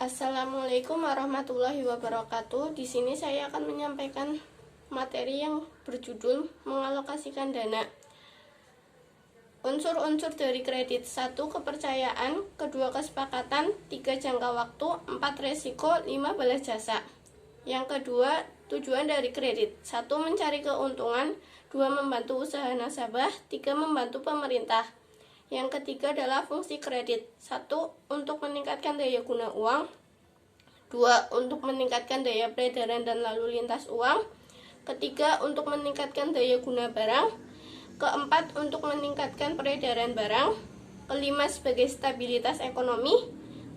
Assalamualaikum warahmatullahi wabarakatuh. Di sini saya akan menyampaikan materi yang berjudul mengalokasikan dana. Unsur-unsur dari kredit: 1. Kepercayaan, 2. Kesepakatan, 3. Jangka waktu, 4. Resiko, 5. Balas jasa. Yang kedua, tujuan dari kredit: 1. Mencari keuntungan, 2. Membantu usaha nasabah, 3. Membantu pemerintah. Yang ketiga adalah fungsi kredit: 1. Untuk meningkatkan daya guna uang, 2. Untuk meningkatkan daya peredaran dan lalu lintas uang, ketiga untuk meningkatkan daya guna barang, keempat untuk meningkatkan peredaran barang, kelima sebagai stabilitas ekonomi,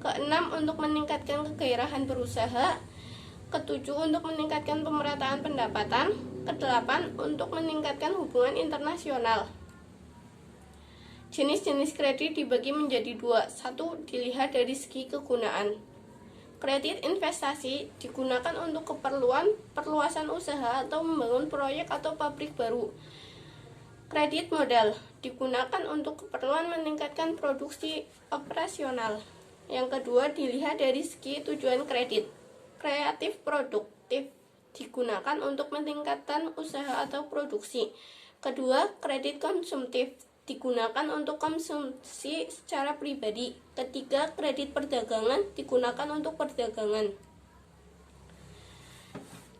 keenam untuk meningkatkan kegairahan berusaha, ketujuh untuk meningkatkan pemerataan pendapatan, kedelapan untuk meningkatkan hubungan internasional. Jenis-jenis kredit dibagi menjadi dua. 1. Dilihat dari segi kegunaan. Kredit investasi digunakan untuk keperluan perluasan usaha atau membangun proyek atau pabrik baru. Kredit modal digunakan untuk keperluan meningkatkan produksi operasional. Yang kedua, dilihat dari segi tujuan kredit. Kreatif produktif digunakan untuk meningkatkan usaha atau produksi. Kedua, kredit konsumtif digunakan untuk konsumsi secara pribadi. Ketiga, kredit perdagangan digunakan untuk perdagangan.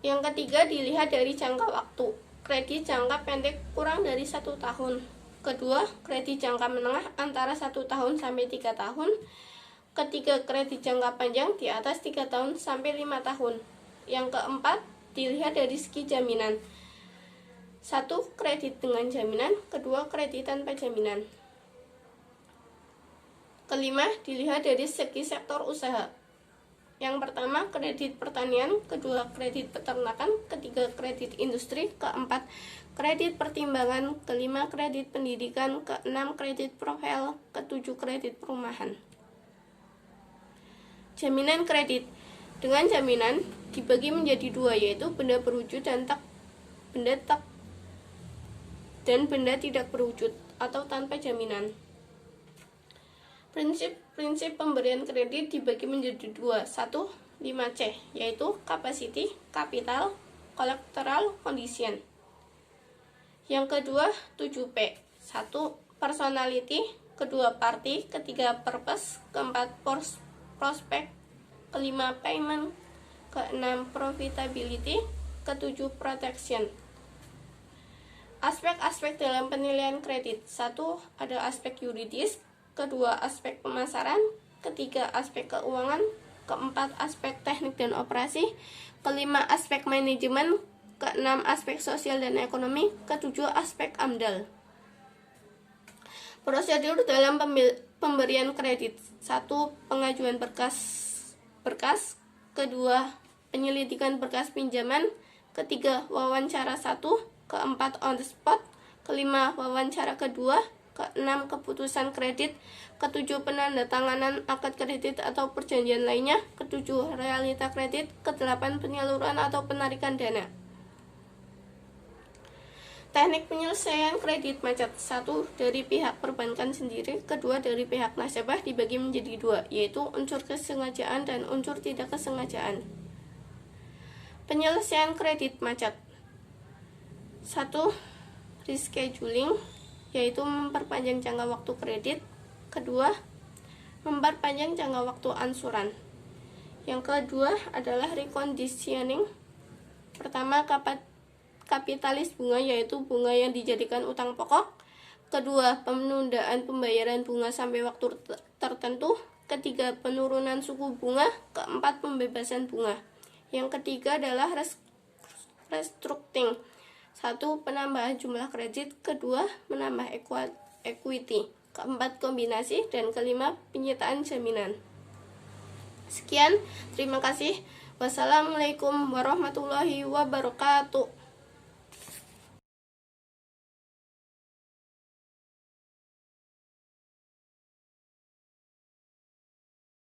Yang ketiga, dilihat dari jangka waktu. Kredit jangka pendek kurang dari 1 tahun. Kedua, kredit jangka menengah antara 1 tahun sampai 3 tahun. Ketiga, kredit jangka panjang di atas 3 tahun sampai 5 tahun. Yang keempat, dilihat dari segi jaminan. 1. Kredit dengan jaminan. 2. Kredit tanpa jaminan. Kelima, dilihat dari segi sektor usaha. Yang pertama, kredit pertanian. Kedua, kredit peternakan. Ketiga, kredit industri. Keempat, kredit pertimbangan. Kelima, kredit pendidikan. Keenam, kredit profil. Ketujuh, kredit perumahan. Jaminan kredit. Dengan jaminan dibagi menjadi dua, yaitu benda berwujud dan benda tidak berwujud atau tanpa jaminan. Prinsip pemberian kredit dibagi menjadi dua. 1. 5C, yaitu capacity, capital, collateral, condition. Yang kedua, 7P. 1. Personality, kedua party, ketiga purpose, keempat prospect, kelima payment, keenam profitability, ketujuh protection. Aspek-aspek dalam penilaian kredit. 1. Ada aspek yuridis, kedua aspek pemasaran, ketiga aspek keuangan, keempat aspek teknik dan operasi, kelima aspek manajemen, keenam aspek sosial dan ekonomi, ketujuh aspek AMDAL. Prosedur dalam pemberian kredit. 1. Pengajuan berkas, kedua penyelidikan berkas pinjaman, ketiga wawancara 1, keempat on the spot, kelima wawancara kedua, keenam keputusan kredit, ketujuh penandatanganan akad kredit atau perjanjian lainnya, ketujuh realita kredit, kedelapan penyaluran atau penarikan dana. Teknik penyelesaian kredit macet. 1. Dari pihak perbankan sendiri, kedua dari pihak nasabah, dibagi menjadi dua, yaitu unsur kesengajaan dan unsur tidak kesengajaan. Penyelesaian kredit macet. 1. Rescheduling, yaitu memperpanjang jangka waktu kredit. Kedua, memperpanjang jangka waktu ansuran. Yang kedua adalah reconditioning. Pertama, kapitalis bunga, yaitu bunga yang dijadikan utang pokok. Kedua, penundaan pembayaran bunga sampai waktu tertentu. Ketiga, penurunan suku bunga. Keempat, pembebasan bunga. Yang ketiga adalah restructuring. 1. Penambahan jumlah kredit, kedua menambah equity, keempat kombinasi, dan kelima penyitaan jaminan. Sekian, terima kasih. Wassalamualaikum warahmatullahi wabarakatuh.